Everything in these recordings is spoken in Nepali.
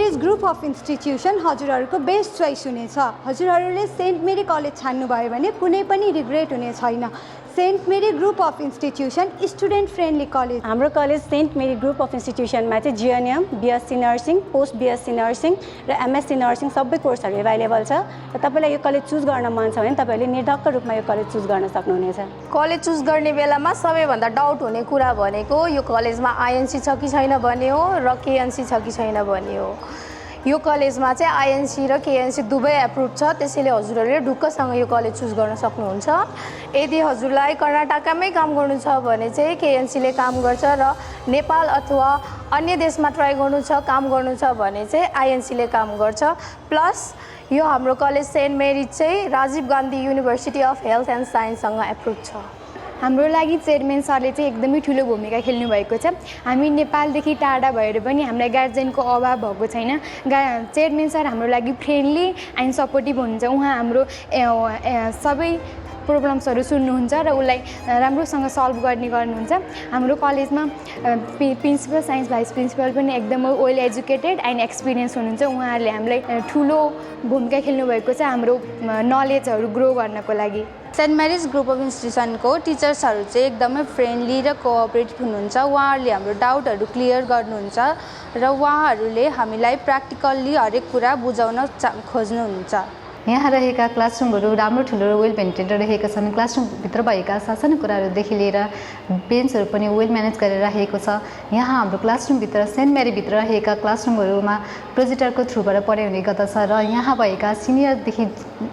मेरिज ग्रुप अफ इन्स्टिट्युसन हजुरहरूको बेस्ट चोइस हुनेछ। हजुरहरूले सेन्ट मेरी कलेज छान्नुभयो भने कुनै पनि रिग्रेट हुने छैन। Saint Mary group of institution student friendly college. हाम्रो college saint Mary group of इन्स्टिट्युसनमा चाहिँ GNM, BSc nursing, post BSc nursing र एमएससी नर्सिङ सबै कोर्सहरू एभाइलेबल छ र तपाईँलाई यो कलेज चुज गर्न मन छ भने तपाईँहरूले निर्धक्क रूपमा यो कलेज चुज गर्न सक्नुहुनेछ। कलेज चुज गर्ने बेलामा सबैभन्दा डाउट हुने कुरा भनेको यो कलेजमा आइएनसी छ कि छैन भन्ने हो र केएनसी छ कि छैन भन्ने हो। यो कलेजमा चाहिँ आइएनसी र केएनसी दुवै एप्रुभ छ, त्यसैले हजुरहरूले ढुक्कसँग यो कलेज चुज गर्न सक्नुहुन्छ। यदि हजुरलाई कर्नाटकमै काम गर्नु छ भने चाहिँ केएनसीले काम गर्छ र नेपाल अथवा अन्य देशमा ट्राई गर्नु छ, काम गर्नु छ भने चाहिँ आइएनसीले काम गर्छ। प्लस यो हाम्रो कलेज सेन्ट मेरी चाहिँ Rajiv Gandhi university of health and साइन्ससँग एप्रुभ छ। हाम्रो लागि चेयरम्यान सरले चाहिँ एकदमै ठुलो भूमिका खेल्नु भएको छ। हामी नेपालदेखि टाढा भएर पनि हामीलाई गार्जियनको अभाव भएको छैन। चेयरम्यान सर हाम्रो लागि फ्रेन्डली एन्ड सपोर्टिभ हुनुहुन्छ। उहाँ हाम्रो सबै प्रब्लम्सहरू सुन्नुहुन्छ र उसलाई राम्रोसँग सल्भ गर्नुहुन्छ। हाम्रो कलेजमा प्रिन्सिपल साइन्स भाइस प्रिन्सिपल पनि एकदमै वेल एजुकेटेड एन्ड एक्सपिरियन्स हुनुहुन्छ। उहाँहरूले हामीलाई ठुलो भूमिका खेल्नुभएको छ हाम्रो नलेजहरू ग्रो गर्नको लागि। सेन्ट मेरिज ग्रुप अफ इन्स्टिट्युसनको टिचर्सहरू चाहिँ एकदमै फ्रेन्डली र कोअपरेटिभ हुनुहुन्छ। उहाँहरूले हाम्रो डाउटहरू क्लियर गर्नुहुन्छ र उहाँहरूले हामीलाई प्र्याक्टिकल्ली हरेक कुरा बुझाउन खोज्नुहुन्छ। यहाँ रहेका क्लासरुमहरू राम्रो ठुलो र वेल मेन्टेन रहेका छन्। क्लासरुमभित्र भएका सासानो कुराहरूदेखि लिएर बेन्चहरू पनि वेल म्यानेज गरेर राखेको छ। यहाँ हाम्रो क्लासरुमभित्र सेन्ट मेरीभित्र रहेका क्लासरुमहरूमा प्रोजेक्टरको थ्रुबाट पढाइ हुने गर्दछ र यहाँ भएका सिनियरदेखि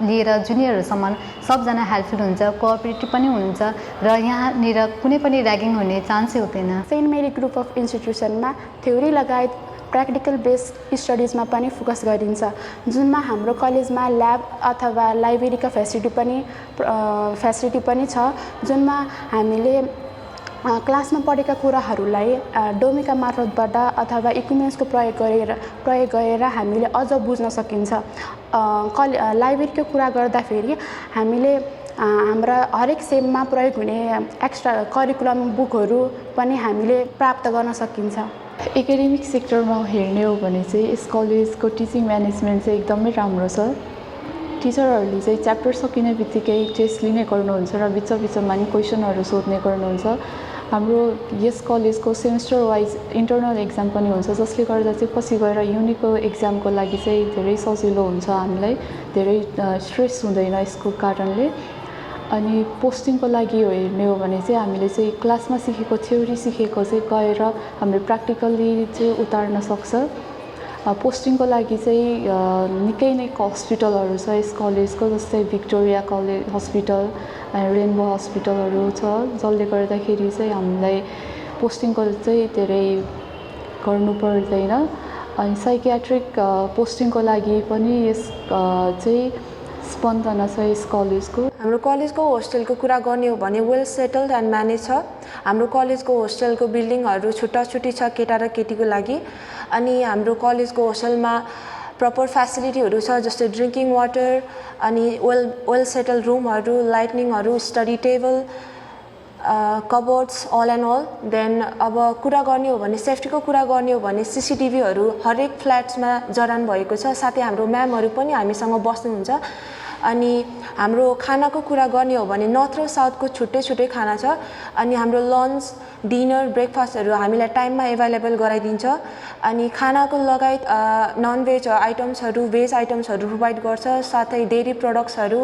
लिएर जुनियरहरूसम्म सबजना हेल्पफुल हुन्छ, कोअपरेटिभ पनि हुनुहुन्छ र यहाँनिर कुनै पनि ऱ्यागिङ हुने चान्सै हुँदैन। सेन्ट मेरी ग्रुप अफ इन्स्टिट्युसनमा थ्योरी लगायत प्र्याक्टिकल बेस्ड स्टडिजमा पनि फोकस गरिन्छ, जुनमा हाम्रो कलेजमा ल्याब अथवा लाइब्रेरीका फेसिलिटी पनि छ, जुनमा हामीले क्लासमा पढेका कुराहरूलाई डोमीका मार्फतबाट अथवा इक्विपमेन्ट्सको प्रयोग गरेर हामीले अझ बुझ्न सकिन्छ। लाइब्रेरीको कुरा गर्दाखेरि हामीले हाम्रा हरेक सेममा प्रयोग हुने एक्स्ट्रा करिकुलम बुकहरू पनि हामीले प्राप्त गर्न सकिन्छ। एकाडेमिक सेक्टरमा हेर्ने हो भने चाहिँ यस कलेजको टिचिङ म्यानेजमेन्ट चाहिँ एकदमै राम्रो छ। टिचरहरूले चाहिँ च्याप्टर सकिने बित्तिकै टेस्ट लिने गर्नुहुन्छ र बिचमा नि क्वेसनहरू सोध्ने गर्नुहुन्छ। हाम्रो यस कलेजको सेमेस्टर वाइज इन्टर्नल एक्जाम पनि हुन्छ, जसले गर्दा चाहिँ पछि गएर युनिटको एक्जामको लागि चाहिँ धेरै सजिलो हुन्छ, हामीलाई धेरै स्ट्रेस हुँदैन यसको कारणले। अनि पोस्टिङको लागि हेर्ने हो भने चाहिँ हामीले चाहिँ क्लासमा सिकेको थ्योरी सिकेको चाहिँ गएर हामीले प्र्याक्टिकल्ली चाहिँ उतार्न सक्छ। पोस्टिङको लागि चाहिँ निकै नै हस्पिटलहरू छ यस कलेजको, जस्तै भिक्टोरिया कलेज हस्पिटल, रेनबो हस्पिटलहरू छ, जसले गर्दाखेरि चाहिँ हामीलाई पोस्टिङको चाहिँ धेरै गर्नु पर्दैन। अनि साइकियाट्रिक पोस्टिङको लागि पनि यस चाहिँ स्पन्दना छ यस कलेजको। हाम्रो कलेजको होस्टेलको कुरा गर्ने हो भने वेल सेटल्ड एन्ड म्यानेज छ। हाम्रो कलेजको होस्टेलको बिल्डिङहरू छुट्टी छ केटा र केटीको लागि। अनि हाम्रो कलेजको होस्टेलमा प्रपर फेसिलिटीहरू छ, जस्तै ड्रिङ्किङ वाटर, अनि वेल सेटल्ड रुमहरू, लाइटनिङहरू, study table, cupboards, all and all. Then अब कुरा गर्ने हो भने सेफ्टीको कुरा गर्ने हो भने CCTVहरू हरेक फ्ल्याट्समा जडान भएको छ। साथै हाम्रो म्यामहरू पनि हामीसँग बस्नुहुन्छ। अनि हाम्रो खानाको कुरा गर्ने हो भने नर्थ र साउथको छुट्टै खाना छ। अनि हाम्रो लन्च, डिनर, ब्रेकफास्टहरू हामीलाई टाइममा एभाइलेबल गराइदिन्छ। अनि खानाको लगायत नन भेज आइटम्सहरू, भेज आइटम्सहरू प्रोभाइड गर्छ, साथै डेरी प्रडक्ट्सहरू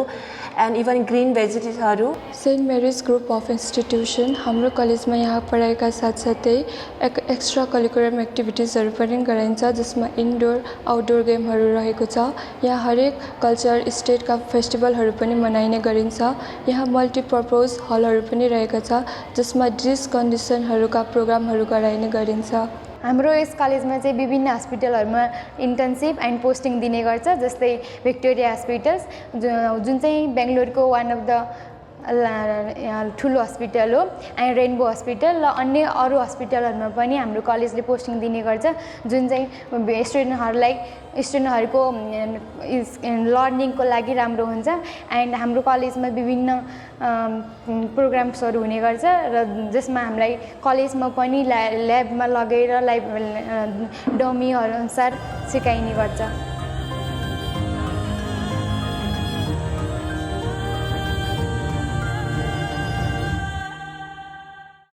एन्ड इभन ग्रिन भेजिटेबल्सहरू। Saint Mary's group of institution हाम्रो कलेजमा यहाँ पढाइका साथसाथै एक्स्ट्रा करिकुलम एक्टिभिटिजहरू पनि गराइन्छ, जसमा इन्डोर आउटडोर गेमहरू रहेको छ। यहाँ हरेक कल्चर स्टेटका फेस्टिभलहरू पनि मनाइने गरिन्छ। यहाँ मल्टिपर्पज हलहरू पनि रहेका छ, जसमा डिस कन्डिसनहरूका प्रोग्रामहरू गराइने गरिन्छ। हाम्रो यस कलेजमा चाहिँ विभिन्न हस्पिटलहरूमा इन्टर्नसिप एन्ड पोस्टिङ दिने गर्छ, जस्तै भिक्टोरिया हस्पिटल्स जुन चाहिँ बेङ्गलोरको वान अफ द ठुलो हस्पिटल हो एन्ड रेनबो हस्पिटल र अन्य अरू हस्पिटलहरूमा पनि हाम्रो कलेजले पोस्टिङ दिने गर्छ जुन चाहिँ स्टुडेन्टहरूको लर्निङको लागि राम्रो हुन्छ एन्ड हाम्रो कलेजमा विभिन्न प्रोग्राम्सहरू हुने गर्छ र जसमा हामीलाई कलेजमा पनि ल्याबमा लगेर डमीहरू अनुसार सिकाइने गर्छ।